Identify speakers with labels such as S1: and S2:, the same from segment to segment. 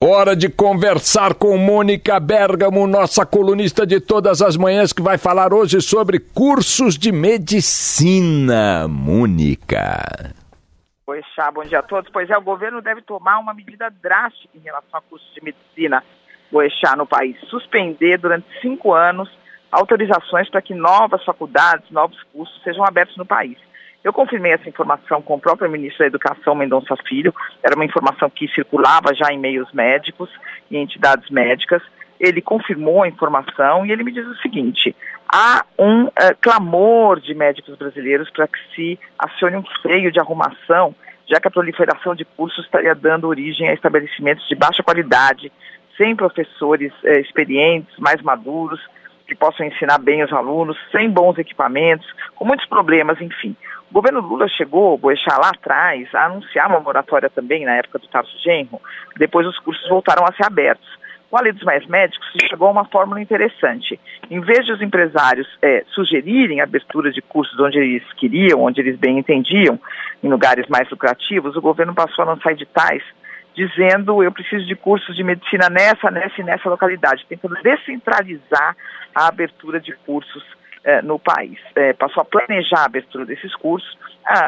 S1: Hora de conversar com Mônica Bergamo, nossa colunista de todas as manhãs, que vai falar hoje sobre cursos de medicina. Mônica.
S2: Oi, Chá, bom dia a todos. Pois é, o governo deve tomar uma medida drástica em relação a cursos de medicina, Boechat, no país. Suspender durante 5 anos autorizações para que novas faculdades, novos cursos sejam abertos no país. Eu confirmei essa informação com o próprio ministro da Educação, Mendonça Filho. Era uma informação que circulava já em meios médicos e entidades médicas. Ele confirmou a informação e ele me diz o seguinte: há um clamor de médicos brasileiros para que se acione um freio de arrumação, já que a proliferação de cursos estaria dando origem a estabelecimentos de baixa qualidade, sem professores experientes, mais maduros, que possam ensinar bem os alunos, sem bons equipamentos, com muitos problemas, enfim. O governo Lula chegou, Boechat, lá atrás, a anunciar uma moratória também, na época do Tarso Genro. Depois os cursos voltaram a ser abertos. Com a Lei dos Mais Médicos, se chegou a uma fórmula interessante. Em vez de os empresários sugerirem a abertura de cursos onde eles queriam, onde eles bem entendiam, em lugares mais lucrativos, o governo passou a lançar editais dizendo: eu preciso de cursos de medicina nessa e nessa localidade, tentando descentralizar a abertura de cursos no país. Passou a planejar a abertura desses cursos,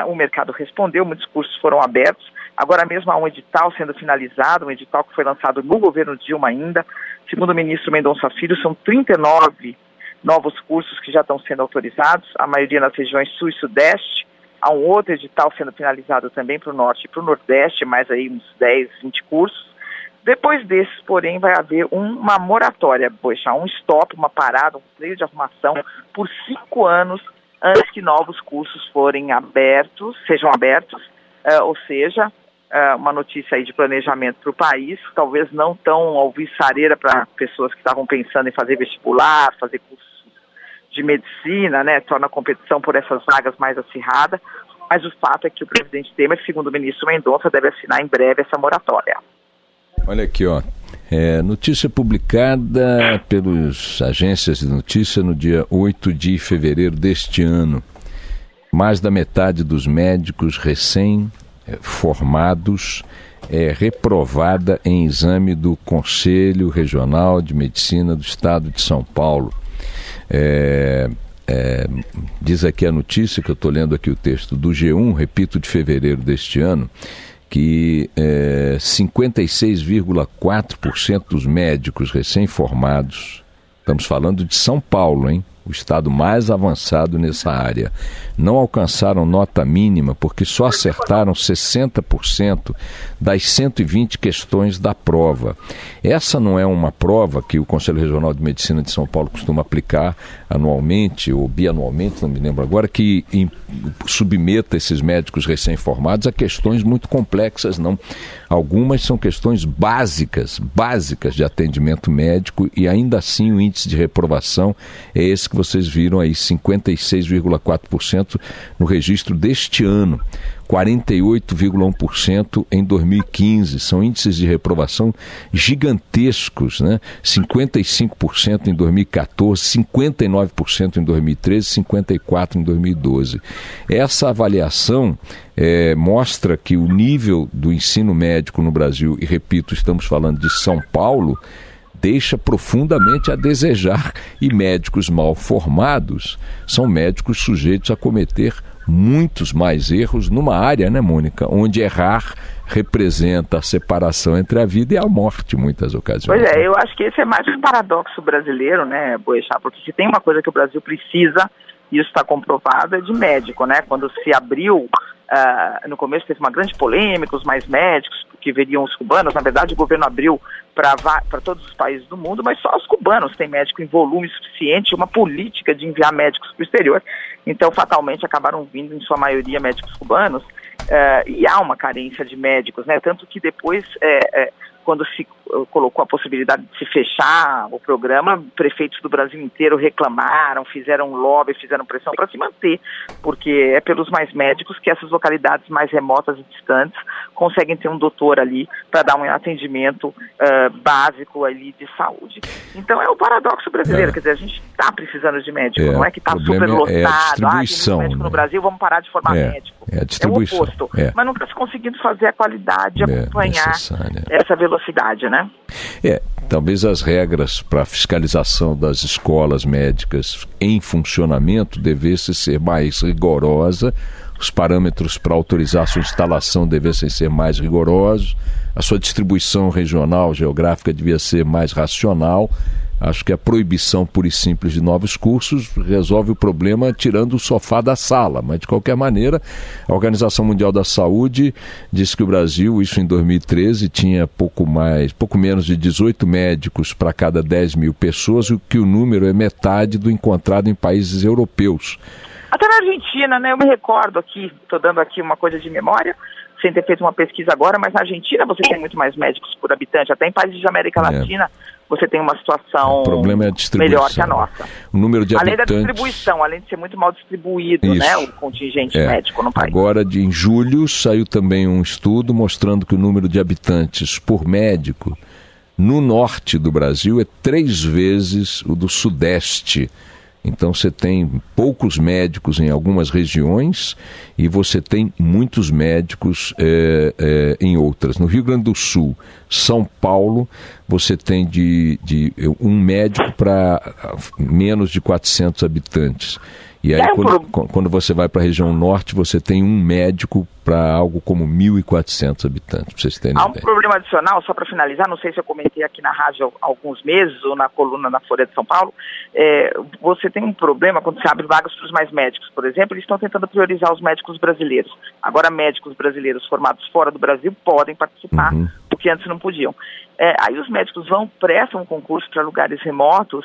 S2: o mercado respondeu, muitos cursos foram abertos. Agora mesmo há um edital sendo finalizado, um edital que foi lançado no governo Dilma ainda. Segundo o ministro Mendonça Filho, são 39 novos cursos que já estão sendo autorizados, a maioria nas regiões Sul e Sudeste. Há um outro edital sendo finalizado também para o Norte e para o Nordeste, mais aí uns 10, 20 cursos. Depois desses, porém, vai haver uma moratória, Boechat, um stop, uma parada, um freio de arrumação por 5 anos antes que novos cursos sejam abertos, ou seja, uma notícia aí de planejamento para o país, talvez não tão alvissareira para pessoas que estavam pensando em fazer vestibular, fazer cursos de medicina, né, torna a competição por essas vagas mais acirrada, mas o fato é que o presidente Temer, segundo o ministro Mendonça, deve assinar em breve essa moratória.
S1: Olha aqui, ó, notícia publicada pelas agências de notícia no dia 8 de fevereiro deste ano. Mais da metade dos médicos recém-formados é reprovada em exame do Conselho Regional de Medicina do Estado de São Paulo. Diz aqui a notícia, que eu estou lendo aqui o texto do G1, repito, de fevereiro deste ano, que 56,4% dos médicos recém-formados, estamos falando de São Paulo, hein? O estado mais avançado nessa área, não alcançaram nota mínima porque só acertaram 60% das 120 questões da prova. Essa não é uma prova que o Conselho Regional de Medicina de São Paulo costuma aplicar anualmente ou bianualmente, não me lembro agora, que submeta esses médicos recém-formados a questões muito complexas, não. Algumas são questões básicas de atendimento médico, e ainda assim o índice de reprovação é esse que vocês viram aí, 56,4% no registro deste ano, 48,1% em 2015. São índices de reprovação gigantescos, né? 55% em 2014, 59% em 2013, 54% em 2012. Essa avaliação mostra que o nível do ensino médico no Brasil, e repito, estamos falando de São Paulo, deixa profundamente a desejar, e médicos mal formados são médicos sujeitos a cometer muitos mais erros numa área, né, Mônica, onde errar representa a separação entre a vida e a morte, em muitas ocasiões.
S2: Pois é, eu acho que esse é mais um paradoxo brasileiro, né, Boechat, porque se tem uma coisa que o Brasil precisa, e isso está comprovado, é de médico, né? Quando se abriu, no começo teve uma grande polêmica, os mais médicos que veriam os cubanos. Na verdade, o governo abriu para todos os países do mundo, mas só os cubanos têm médico em volume suficiente, uma política de enviar médicos para o exterior. Então, fatalmente, acabaram vindo, em sua maioria, médicos cubanos, e há uma carência de médicos, né? Tanto que depois, quando se colocou a possibilidade de se fechar o programa, prefeitos do Brasil inteiro reclamaram, fizeram lobby, fizeram pressão para se manter, porque é pelos mais médicos que essas localidades mais remotas e distantes conseguem ter um doutor ali para dar um atendimento básico ali de saúde. Então é o paradoxo brasileiro, quer dizer, a gente está precisando de médico, não é que está superlotado,
S1: tem muito médico
S2: no Brasil, vamos parar de formar médico.
S1: É a distribuição.
S2: É o oposto, mas não está se conseguindo fazer a qualidade, acompanhar essa velocidade, né?
S1: Talvez as regras para fiscalização das escolas médicas em funcionamento devessem ser mais rigorosa, os parâmetros para autorizar a sua instalação devessem ser mais rigorosos, a sua distribuição regional, geográfica devia ser mais racional. Acho que a proibição pura e simples de novos cursos resolve o problema tirando o sofá da sala, mas de qualquer maneira a Organização Mundial da Saúde disse que o Brasil, isso em 2013, tinha pouco menos de 18 médicos para cada 10 mil pessoas, o que o número é metade do encontrado em países europeus.
S2: Até na Argentina, né? Eu me recordo aqui, estou dando aqui uma coisa de memória, sem ter feito uma pesquisa agora, mas na Argentina você tem muito mais médicos por habitante, até em países de América Latina você tem uma situação melhor que a nossa.
S1: O número de
S2: além
S1: habitantes...
S2: da distribuição, além de ser muito mal distribuído, né, o contingente médico no país.
S1: Agora, em julho, saiu também um estudo mostrando que o número de habitantes por médico no norte do Brasil é 3 vezes o do sudeste. Então você tem poucos médicos em algumas regiões e você tem muitos médicos em outras. No Rio Grande do Sul, São Paulo, você tem de um médico para menos de 400 habitantes. E aí quando você vai para a região norte, você tem um médico para algo como 1.400 habitantes, para vocês terem ideia.
S2: Há um problema adicional, só para finalizar, não sei se eu comentei aqui na rádio há alguns meses, ou na coluna na Folha de São Paulo, você tem um problema quando você abre vagas para os mais médicos, por exemplo, eles estão tentando priorizar os médicos brasileiros. Agora, médicos brasileiros formados fora do Brasil podem participar, porque antes não podiam. Aí os médicos prestam um concurso para lugares remotos,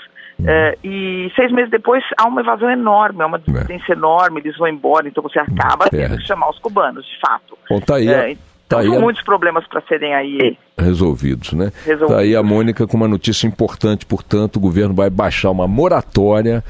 S2: e 6 meses depois há uma evasão enorme, há uma desistência enorme, eles vão embora, então você acaba tendo que chamar os cubanos, de fato.
S1: Bom, tá aí,
S2: então são muitos problemas para serem aí
S1: resolvidos, né? Tá aí a Mônica com uma notícia importante, portanto, o governo vai baixar uma moratória,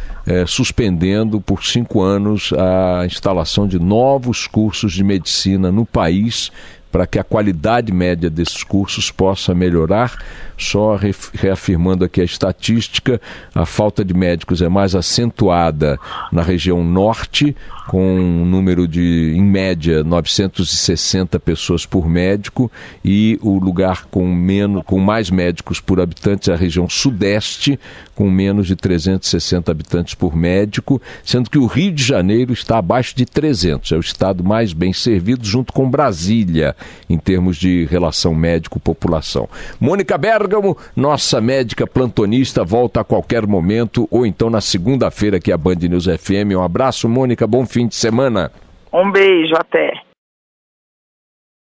S1: suspendendo por 5 anos a instalação de novos cursos de medicina no país, para que a qualidade média desses cursos possa melhorar. Só reafirmando aqui a estatística, a falta de médicos é mais acentuada na região norte, com um número de, em média, 960 pessoas por médico, e o lugar com mais médicos por habitante é a região sudeste, com menos de 360 habitantes por médico, sendo que o Rio de Janeiro está abaixo de 300, é o estado mais bem servido, junto com Brasília, em termos de relação médico-população. Mônica Bergamo, nossa médica plantonista, volta a qualquer momento, ou então na segunda-feira aqui a Band News FM. Um abraço, Mônica, bom fim de semana.
S2: Um beijo, até.